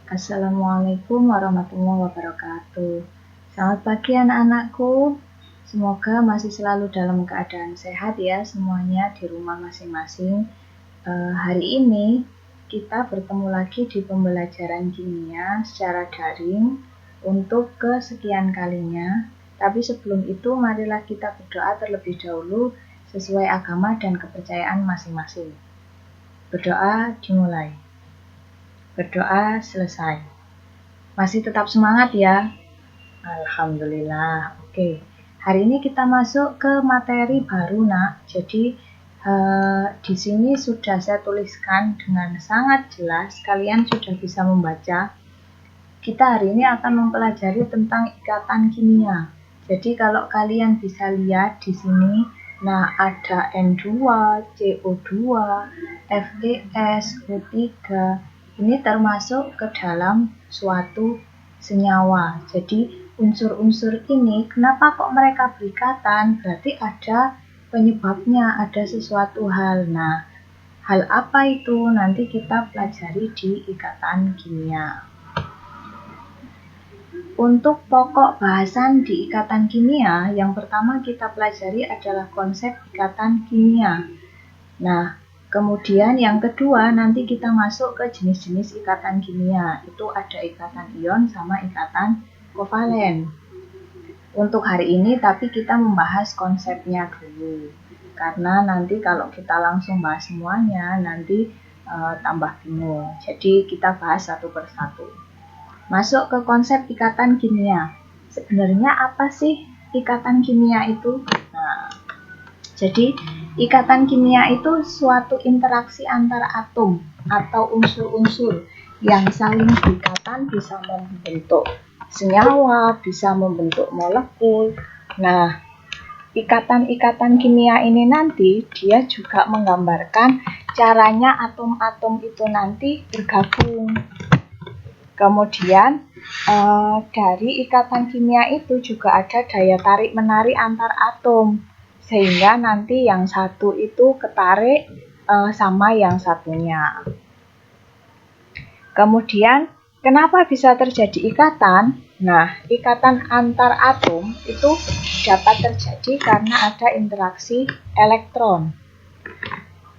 Assalamualaikum warahmatullahi wabarakatuh. Selamat pagi anak-anakku. Semoga masih selalu dalam keadaan sehat ya semuanya di rumah masing-masing. Hari ini kita bertemu lagi di pembelajaran kimia secara daring untuk kesekian kalinya. Tapi sebelum itu marilah kita berdoa terlebih dahulu sesuai agama dan kepercayaan masing-masing. Berdoa dimulai. Berdoa selesai. Masih tetap semangat ya? Alhamdulillah. Oke. Hari ini kita masuk ke materi baru, Nak. Jadi di sini sudah saya tuliskan dengan sangat jelas. Kalian sudah bisa membaca. Kita hari ini akan mempelajari tentang ikatan kimia. Jadi kalau kalian bisa lihat di sini, nah ada N2, CO2, FeS, O3. Ini termasuk ke dalam suatu senyawa. Jadi unsur-unsur ini kenapa kok mereka berikatan? Berarti ada penyebabnya, ada sesuatu hal. Nah, hal apa itu? Nanti kita pelajari di ikatan kimia. Untuk pokok bahasan di ikatan kimia, yang pertama kita pelajari adalah konsep ikatan kimia. Nah, kemudian yang kedua nanti kita masuk ke jenis-jenis ikatan kimia. Itu ada ikatan ion sama ikatan kovalen. Untuk hari ini tapi kita membahas konsepnya dulu. Karena nanti kalau kita langsung bahas semuanya nanti tambah bingung. Jadi kita bahas satu persatu. Masuk ke konsep ikatan kimia. Sebenarnya apa sih ikatan kimia itu? Nah, jadi ikatan kimia itu suatu interaksi antar atom atau unsur-unsur yang saling berikatan bisa membentuk senyawa, bisa membentuk molekul. Nah, ikatan-ikatan kimia ini nanti dia juga menggambarkan caranya atom-atom itu nanti bergabung. Kemudian dari ikatan kimia itu juga ada daya tarik-menarik antar atom. Sehingga nanti yang satu itu ketarik sama yang satunya. Kemudian, kenapa bisa terjadi ikatan? Nah, ikatan antar atom itu dapat terjadi karena ada interaksi elektron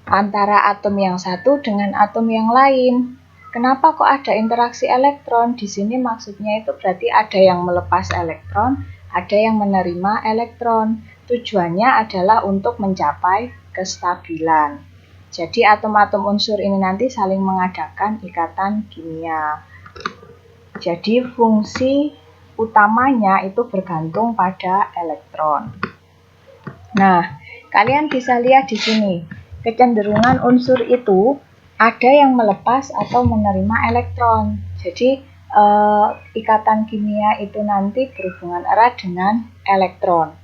antara atom yang satu dengan atom yang lain. Kenapa kok ada interaksi elektron? Di sini maksudnya itu berarti ada yang melepas elektron, ada yang menerima elektron. Tujuannya adalah untuk mencapai kestabilan. Jadi atom-atom unsur ini nanti saling mengadakan ikatan kimia. Jadi fungsi utamanya itu bergantung pada elektron. Nah, kalian bisa lihat di sini, kecenderungan unsur itu ada yang melepas atau menerima elektron. Jadi ikatan kimia itu nanti berhubungan erat dengan elektron.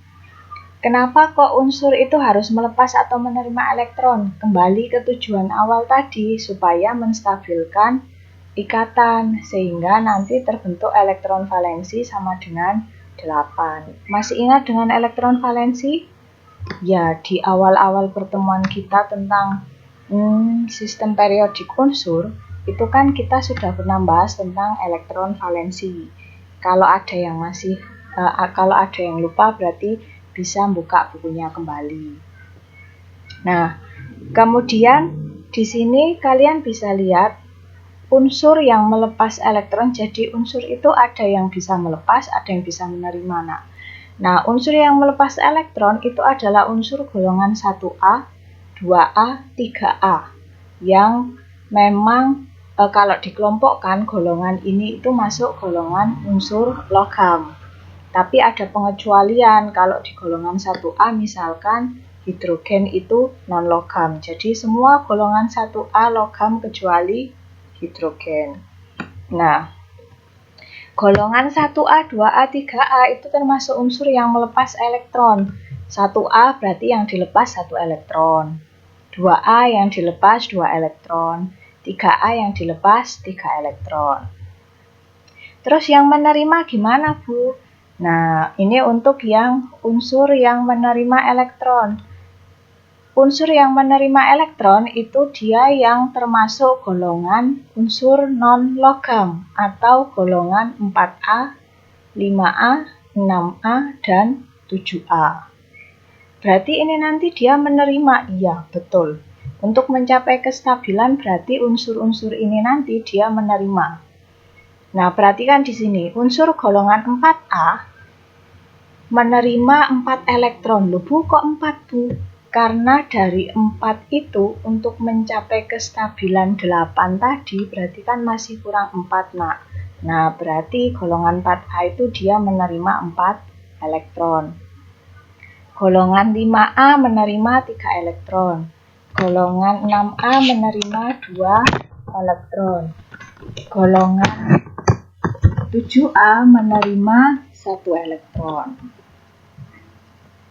Kenapa kok unsur itu harus melepas atau menerima elektron? Kembali ke tujuan awal tadi, supaya menstabilkan ikatan, sehingga nanti terbentuk elektron valensi sama dengan 8. Masih ingat dengan elektron valensi? Ya, di awal-awal pertemuan kita tentang sistem periodik unsur, itu kan kita sudah pernah bahas tentang elektron valensi. Kalau ada yang lupa berarti bisa buka bukunya kembali. Nah, kemudian di sini kalian bisa lihat unsur yang melepas elektron. Jadi unsur itu ada yang bisa melepas, ada yang bisa menerima. Nah, unsur yang melepas elektron itu adalah unsur golongan 1A, 2A, 3A. Yang memang kalau dikelompokkan golongan ini itu masuk golongan unsur logam. Tapi ada pengecualian kalau di golongan 1A misalkan hidrogen itu non-logam. Jadi semua golongan 1A logam kecuali hidrogen. Nah, golongan 1A, 2A, 3A itu termasuk unsur yang melepas elektron. 1A berarti yang dilepas 1 elektron. 2A yang dilepas 2 elektron. 3A yang dilepas 3 elektron. Terus yang menerima gimana, Bu? Nah, ini untuk yang unsur yang menerima elektron. unsur yang menerima elektron itu dia yang termasuk golongan unsur non-logam atau golongan 4A, 5A, 6A, dan 7A. Berarti ini nanti dia menerima, iya betul. Untuk mencapai kestabilan berarti unsur-unsur ini nanti dia menerima. Nah, perhatikan di sini, unsur golongan 4A menerima 4 elektron. Loh, Bu, kok 4, Bu? Karena dari 4 itu untuk mencapai kestabilan 8 tadi berarti kan masih kurang 4, Nak. Nah, berarti golongan 4A itu dia menerima 4 elektron. Golongan 5A menerima 3 elektron. Golongan 6A menerima 2 elektron. Golongan 7A menerima 1 elektron.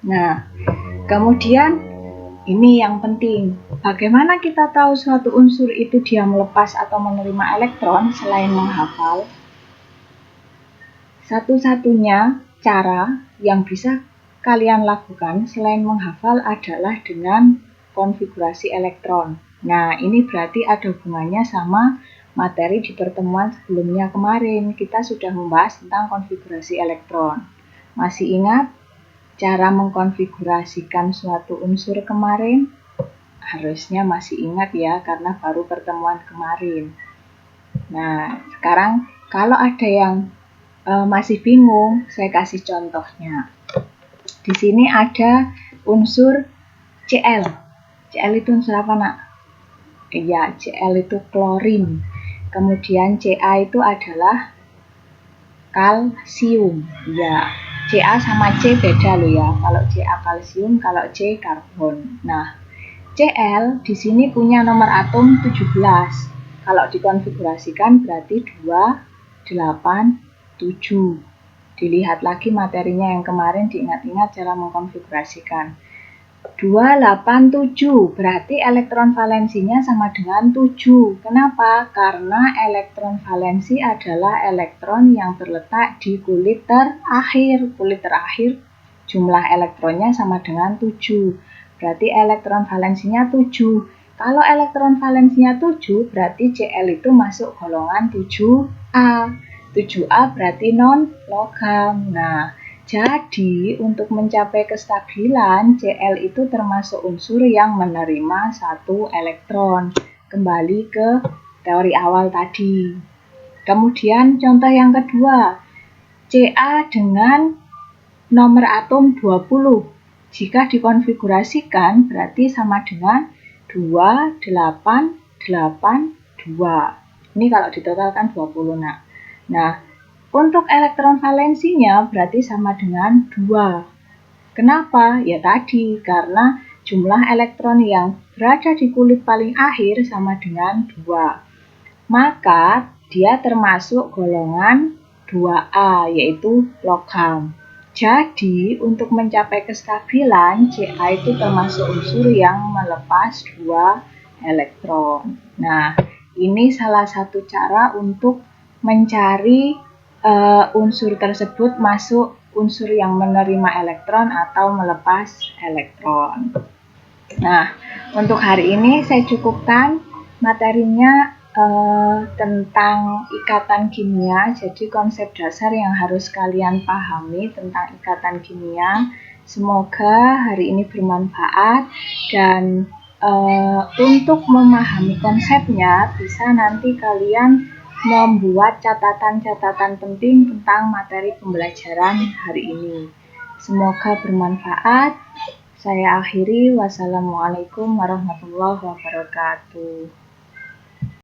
Nah, kemudian ini yang penting, bagaimana kita tahu suatu unsur itu dia melepas atau menerima elektron selain menghafal? Satu-satunya cara yang bisa kalian lakukan selain menghafal adalah dengan konfigurasi elektron. Nah, ini berarti ada hubungannya sama materi di pertemuan sebelumnya kemarin. Kita sudah membahas tentang konfigurasi elektron. Masih ingat cara mengkonfigurasikan suatu unsur kemarin? Harusnya masih ingat ya, karena baru pertemuan kemarin. Nah, sekarang kalau ada yang masih bingung, saya kasih contohnya. Di sini ada unsur Cl. Cl itu unsur apa, Nak? Iya, Cl itu klorin. Kemudian Ca itu adalah kalsium. Ya, Ca sama C beda loh ya. Kalau Ca kalsium, kalau C karbon. Nah, Cl di sini punya nomor atom 17. Kalau dikonfigurasikan berarti 2, 8, 7. Dilihat lagi materinya yang kemarin, diingat-ingat cara mengkonfigurasikan. 2, 8, 7. Berarti elektron valensinya sama dengan 7. Kenapa? Karena elektron valensi adalah elektron yang terletak di kulit terakhir. Kulit terakhir jumlah elektronnya sama dengan 7. Berarti elektron valensinya 7. Kalau elektron valensinya 7, berarti Cl itu masuk golongan 7A. 7A berarti non-logam. Nah, jadi untuk mencapai kestabilan, Cl itu termasuk unsur yang menerima 1 elektron. Kembali ke teori awal tadi. Kemudian contoh yang kedua, Ca dengan nomor atom 20. Jika dikonfigurasikan berarti sama dengan 2, 8, 8, 2. Ini kalau ditotalkan 20, Nak. Nah, untuk elektron valensinya berarti sama dengan 2. Kenapa? Ya tadi, karena jumlah elektron yang berada di kulit paling akhir sama dengan 2. Maka dia termasuk golongan 2A, yaitu logam. Jadi, untuk mencapai kestabilan, Ca itu termasuk unsur yang melepas 2 elektron. Nah, ini salah satu cara untuk mencari unsur tersebut masuk unsur yang menerima elektron atau melepas elektron. Nah, untuk hari ini saya cukupkan materinya tentang ikatan kimia. Jadi konsep dasar yang harus kalian pahami tentang ikatan kimia. Semoga hari ini bermanfaat dan untuk memahami konsepnya bisa nanti kalian membuat catatan-catatan penting tentang materi pembelajaran hari ini. Semoga bermanfaat. Saya akhiri. Wassalamualaikum warahmatullahi wabarakatuh.